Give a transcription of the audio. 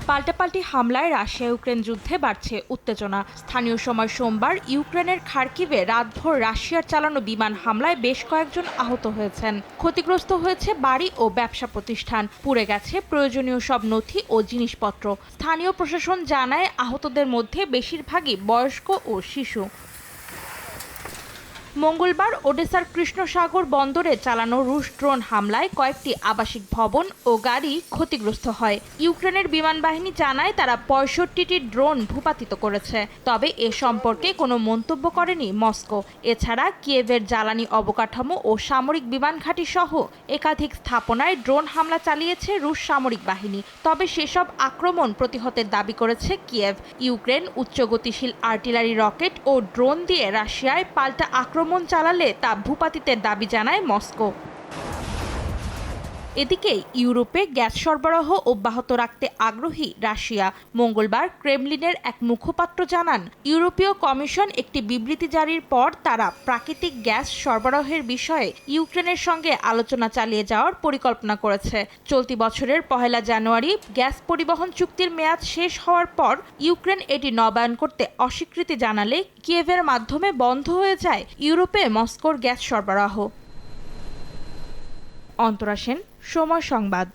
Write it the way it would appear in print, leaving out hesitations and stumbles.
পাল্টাপাল্টি হামলায় Russia Ukraine যুদ্ধে বাড়ছে উত্তেজনা। স্থানীয় সময় সোমবার ইউক্রেনের খার্কিভে রাতভর রাশিয়ার চালানো বিমান হামলায় বেশ কয়েকজন আহত হয়েছেন। ক্ষতিগ্রস্ত হয়েছে বাড়ি ও ব্যবসা প্রতিষ্ঠান, পুড়ে গেছে প্রয়োজনীয় সব নথি ও জিনিসপত্র। স্থানীয় প্রশাসন জানায় আহতদের মধ্যে বেশিরভাগই বয়স্ক ও শিশু। মঙ্গলবার ওডেসার কৃষ্ণসাগর বন্দরে চালানো রুশ ড্রোন হামলায় কয়েকটি আবাসিক ভবন ও গাড়ি ক্ষতিগ্রস্ত হয়। ইউক্রেনের বিমান বাহিনী জানায় তারা ৬৫টি ড্রোন ভূপাতিত করেছে, তবে এ সম্পর্কে কোনো মন্তব্য করেনি মস্কো। এছাড়া কিয়েভের জ্বালানি অবকাঠামো ও সামরিক বিমান ঘাঁটি সহ একাধিক স্থাপনায় ড্রোন হামলা চালিয়েছে রুশ সামরিক বাহিনী, তবে সেসব আক্রমণ প্রতিহতের দাবি করেছে কিয়েভ। ইউক্রেন উচ্চগতিশীল আর্টিলারি রকেট ও ড্রোন দিয়ে রাশিয়ায় পাল্টা আক্রমণ চালালে তা ভূপাতিতের দাবি জানায় মস্কো। এদিকে ইউরোপে গ্যাস সরবরাহ অব্যাহত রাখতে আগ্রহী রাশিয়া। মঙ্গলবার ক্রেমলিনের এক মুখপাত্র জানান, ইউরোপীয় কমিশন একটি বিবৃতি জারির পর তারা প্রাকৃতিক গ্যাস সরবরাহের বিষয়ে ইউক্রেনের সঙ্গে আলোচনা চালিয়ে যাওয়ার পরিকল্পনা করেছে। চলতি বছরের ১ জানুয়ারি গ্যাস পরিবহন চুক্তির মেয়াদ শেষ হওয়ার পর ইউক্রেন এটি নবায়ন করতে অস্বীকৃতি জানালে কিয়েভের মাধ্যমে বন্ধ হয়ে যায় ইউরোপে মস্কোর গ্যাস সরবরাহ। অন্তরা সেন, সময় সংবাদ।